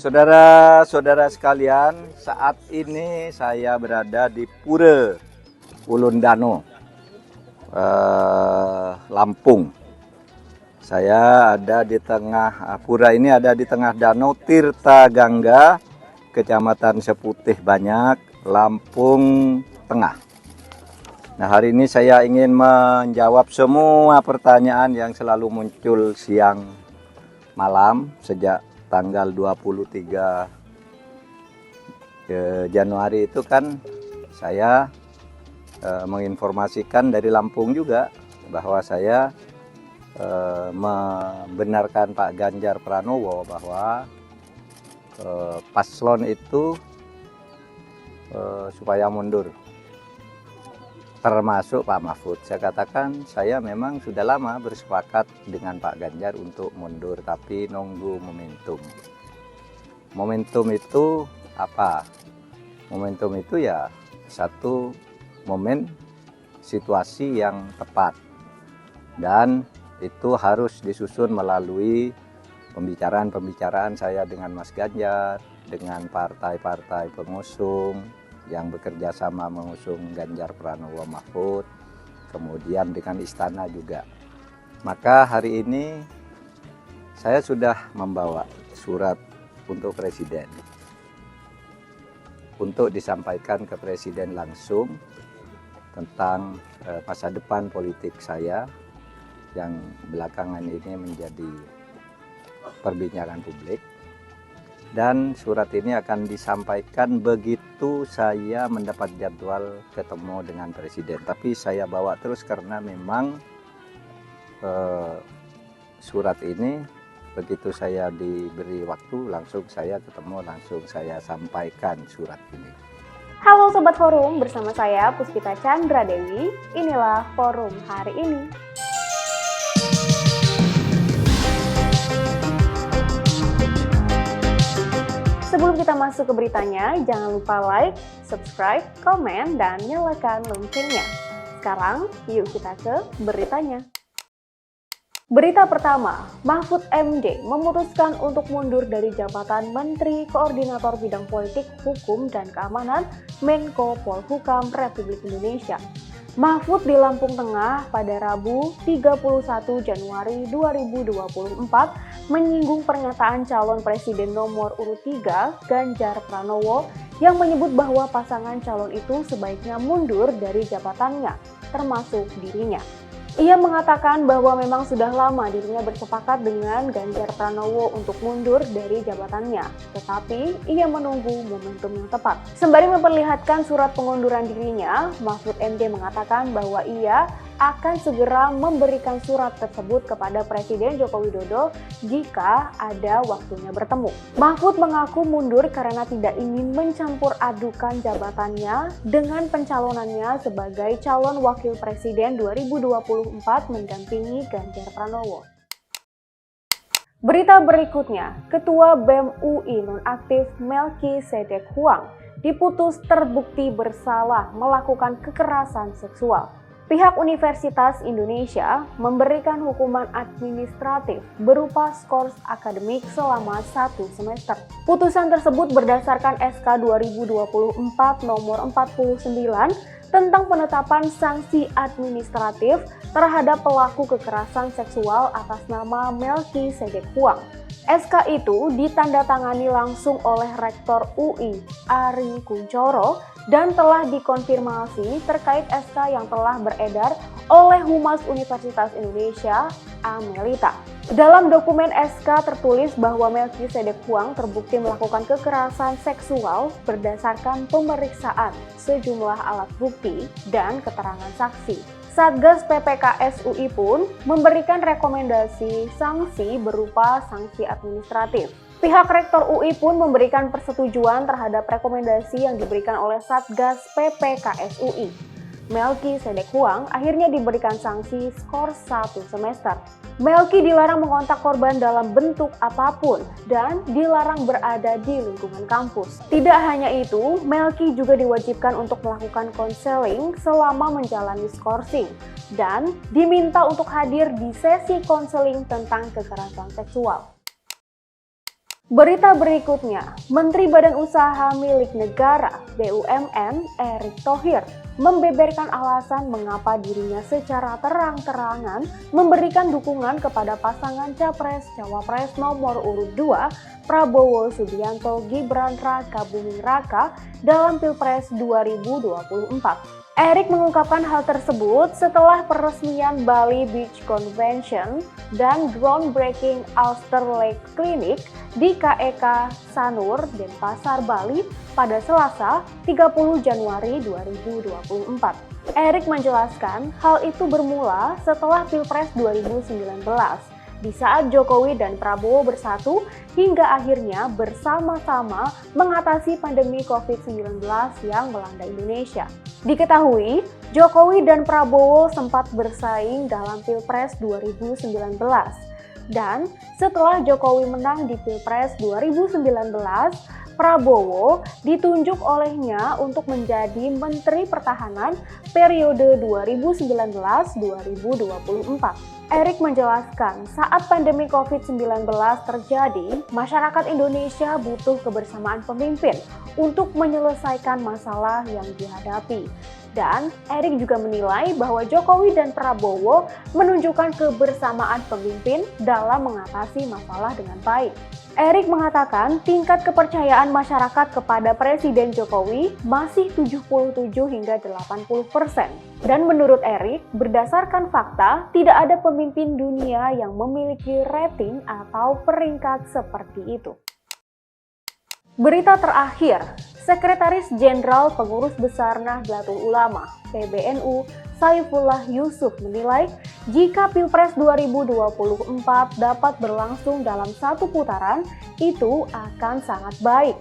Saudara-saudara sekalian, saat ini saya berada di Pura Ulun Danau, Lampung. Saya ada di tengah pura ini, ada di tengah Danau Tirta Gangga, Kecamatan Seputih Banyak, Lampung Tengah. Nah, hari ini saya ingin menjawab semua pertanyaan yang selalu muncul siang malam sejak tanggal 23 Januari itu kan saya menginformasikan dari Lampung juga bahwa saya membenarkan Pak Ganjar Pranowo bahwa paslon itu supaya mundur, termasuk Pak Mahfud. Saya katakan saya memang sudah lama bersepakat dengan Pak Ganjar untuk mundur, tapi nunggu momentum. Momentum itu apa? Momentum itu ya satu momen situasi yang tepat, dan itu harus disusun melalui pembicaraan saya dengan Mas Ganjar, dengan partai-partai pengusung yang bekerja sama mengusung Ganjar Pranowo Mahfud, kemudian dengan istana juga. Maka hari ini saya sudah membawa surat untuk presiden, untuk disampaikan ke presiden langsung tentang masa depan politik saya yang belakangan ini menjadi perbincangan publik. Dan surat ini akan disampaikan begitu saya mendapat jadwal ketemu dengan presiden. Tapi saya bawa terus karena memang surat ini begitu saya diberi waktu langsung saya ketemu, langsung saya sampaikan surat ini. Halo Sobat Forum, bersama saya Puspita Chandra Dewi. Inilah Forum hari ini. Sebelum kita masuk ke beritanya, jangan lupa like, subscribe, komen, dan nyalakan loncengnya. Sekarang, yuk kita ke beritanya. Berita pertama, Mahfud MD memutuskan untuk mundur dari jabatan Menteri Koordinator Bidang Politik, Hukum, dan Keamanan Menko Polhukam Republik Indonesia. Mahfud di Lampung Tengah pada Rabu 31 Januari 2024 menyinggung pernyataan calon presiden nomor urut 3 Ganjar Pranowo yang menyebut bahwa pasangan calon itu sebaiknya mundur dari jabatannya, termasuk dirinya. Ia mengatakan bahwa memang sudah lama dirinya bersepakat dengan Ganjar Pranowo untuk mundur dari jabatannya, tetapi ia menunggu momentum yang tepat. Sembari memperlihatkan surat pengunduran dirinya, Mahfud MD mengatakan bahwa ia akan segera memberikan surat tersebut kepada Presiden Joko Widodo jika ada waktunya bertemu. Mahfud mengaku mundur karena tidak ingin mencampur adukan jabatannya dengan pencalonannya sebagai calon wakil presiden 2024 mendampingi Ganjar Pranowo. Berita berikutnya, Ketua BEM UI nonaktif Melki Sedek Huang diputus terbukti bersalah melakukan kekerasan seksual. Pihak Universitas Indonesia memberikan hukuman administratif berupa skors akademik selama 1 semester. Putusan tersebut berdasarkan SK 2024 nomor 49 tentang penetapan sanksi administratif terhadap pelaku kekerasan seksual atas nama Melki Sedek Huang. SK itu ditandatangani langsung oleh Rektor UI Ari Kunchoro dan telah dikonfirmasi terkait SK yang telah beredar oleh Humas Universitas Indonesia, Amelita. Dalam dokumen SK tertulis bahwa Melki Sedek Huang terbukti melakukan kekerasan seksual berdasarkan pemeriksaan sejumlah alat bukti dan keterangan saksi. Satgas PPKS UI pun memberikan rekomendasi sanksi berupa sanksi administratif. Pihak Rektor UI pun memberikan persetujuan terhadap rekomendasi yang diberikan oleh Satgas PPKS UI. Melki Sedek Huang akhirnya diberikan sanksi skor 1 semester. Melki dilarang mengontak korban dalam bentuk apapun dan dilarang berada di lingkungan kampus. Tidak hanya itu, Melki juga diwajibkan untuk melakukan konseling selama menjalani skorsing dan diminta untuk hadir di sesi konseling tentang kekerasan seksual. Berita berikutnya, Menteri Badan Usaha Milik Negara (BUMN) Erick Thohir membeberkan alasan mengapa dirinya secara terang-terangan memberikan dukungan kepada pasangan Capres-Cawapres nomor urut 2 Prabowo Subianto Gibran Raka Buming Raka dalam Pilpres 2024. Erick mengungkapkan hal tersebut setelah peresmian Bali Beach Convention dan groundbreaking Alster Lake Clinic di KEK Sanur, Denpasar, Bali pada Selasa 30 Januari 2024. Erick menjelaskan hal itu bermula setelah Pilpres 2019. Di saat Jokowi dan Prabowo bersatu hingga akhirnya bersama-sama mengatasi pandemi COVID-19 yang melanda Indonesia. Diketahui, Jokowi dan Prabowo sempat bersaing dalam Pilpres 2019. Dan setelah Jokowi menang di Pilpres 2019, Prabowo ditunjuk olehnya untuk menjadi Menteri Pertahanan periode 2019-2024. Erick menjelaskan saat pandemi COVID-19 terjadi, masyarakat Indonesia butuh kebersamaan pemimpin untuk menyelesaikan masalah yang dihadapi. Dan Erick juga menilai bahwa Jokowi dan Prabowo menunjukkan kebersamaan pemimpin dalam mengatasi masalah dengan baik. Erick mengatakan tingkat kepercayaan masyarakat kepada Presiden Jokowi masih 77 hingga 80%. Dan menurut Erick, berdasarkan fakta, tidak ada pemimpin dunia yang memiliki rating atau peringkat seperti itu. Berita terakhir, Sekretaris Jenderal Pengurus Besar Nahdlatul Ulama (PBNU) Saifullah Yusuf menilai jika Pilpres 2024 dapat berlangsung dalam satu putaran, itu akan sangat baik.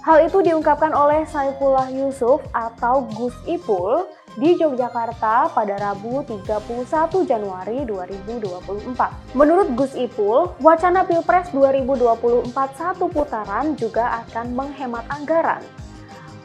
Hal itu diungkapkan oleh Saifullah Yusuf atau Gus Ipul di Yogyakarta pada Rabu 31 Januari 2024. Menurut Gus Ipul, wacana Pilpres 2024 satu putaran juga akan menghemat anggaran.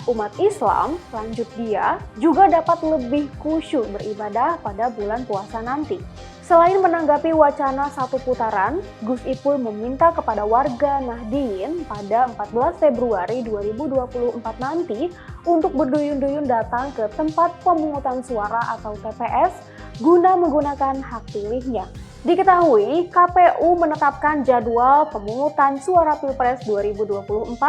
Umat Islam, lanjut dia, juga dapat lebih khusyuk beribadah pada bulan puasa nanti. Selain menanggapi wacana satu putaran, Gus Ipul meminta kepada warga Nahdliyin pada 14 Februari 2024 nanti untuk berduyun-duyun datang ke tempat pemungutan suara atau TPS guna menggunakan hak pilihnya. Diketahui, KPU menetapkan jadwal pemungutan suara Pilpres 2024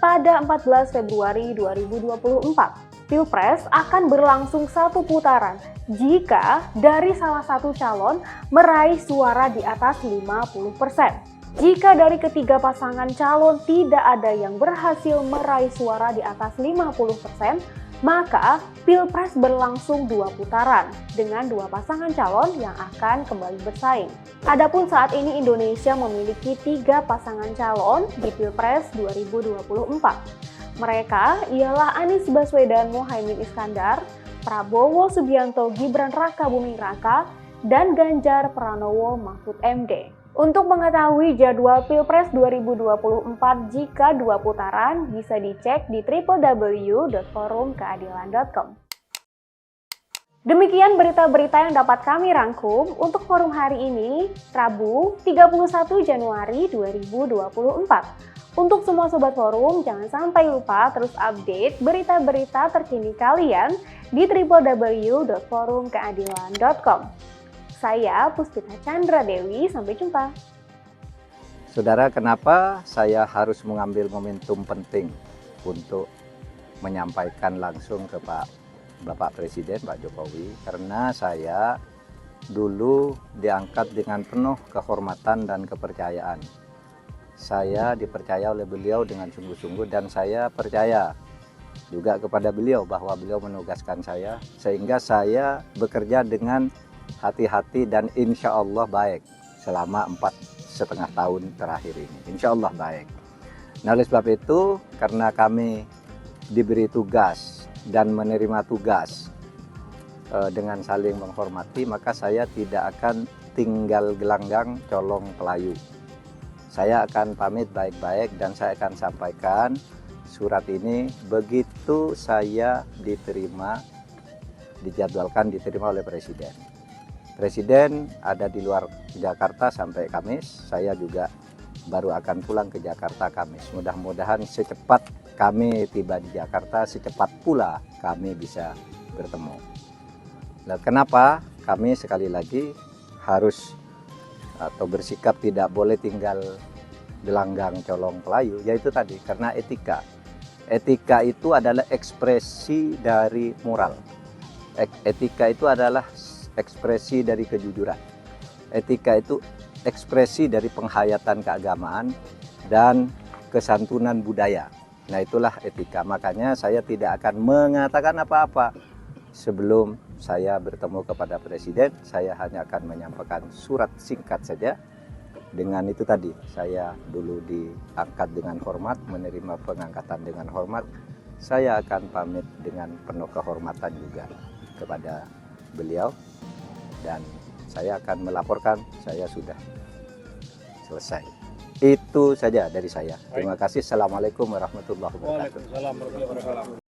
pada 14 Februari 2024. Pilpres akan berlangsung satu putaran jika dari salah satu calon meraih suara di atas 50%. Jika dari ketiga pasangan calon tidak ada yang berhasil meraih suara di atas 50%, maka Pilpres berlangsung dua putaran dengan dua pasangan calon yang akan kembali bersaing. Adapun saat ini Indonesia memiliki tiga pasangan calon di Pilpres 2024. Mereka ialah Anies Baswedan Muhaimin Iskandar, Prabowo Subianto Gibran Raka Buming Raka, dan Ganjar Pranowo Mahfud MD. Untuk mengetahui jadwal Pilpres 2024 jika dua putaran, bisa dicek di www.forumkeadilan.com. Demikian berita-berita yang dapat kami rangkum untuk forum hari ini, Rabu 31 Januari 2024. Untuk semua Sobat Forum, jangan sampai lupa terus update berita-berita terkini kalian di www.forumkeadilan.com. Saya Puspita Chandra Dewi, sampai jumpa. Saudara, kenapa saya harus mengambil momentum penting untuk menyampaikan langsung ke Bapak Presiden, Pak Jokowi? Karena saya dulu diangkat dengan penuh kehormatan dan kepercayaan. Saya dipercaya oleh beliau dengan sungguh-sungguh dan saya percaya juga kepada beliau bahwa beliau menugaskan saya, sehingga saya bekerja dengan hati-hati dan insya Allah baik selama 4,5 tahun terakhir ini. Insya Allah baik. Nah, oleh sebab itu, karena kami diberi tugas dan menerima tugas dengan saling menghormati, maka saya tidak akan tinggal gelanggang colong pelayu. Saya akan pamit baik-baik dan saya akan sampaikan surat ini begitu saya dijadwalkan diterima oleh Presiden. Presiden ada di luar Jakarta sampai Kamis, saya juga baru akan pulang ke Jakarta Kamis. Mudah-mudahan secepat kami tiba di Jakarta, secepat pula kami bisa bertemu. Nah, kenapa kami sekali lagi harus atau bersikap tidak boleh tinggal gelanggang colong pelayu, yaitu tadi karena etika. Etika itu adalah ekspresi dari moral. Etika itu adalah ekspresi dari kejujuran. Etika itu ekspresi dari penghayatan keagamaan dan kesantunan budaya. Nah, itulah etika. Makanya saya tidak akan mengatakan apa-apa sebelum saya bertemu kepada Presiden. Saya hanya akan menyampaikan surat singkat saja. Dengan itu tadi, saya dulu diangkat dengan hormat, menerima pengangkatan dengan hormat. Saya akan pamit dengan penuh kehormatan juga kepada beliau. Dan saya akan melaporkan saya sudah selesai. Itu saja dari saya. Terima kasih. Assalamualaikum warahmatullahi wabarakatuh. Waalaikumsalam warahmatullahi wabarakatuh.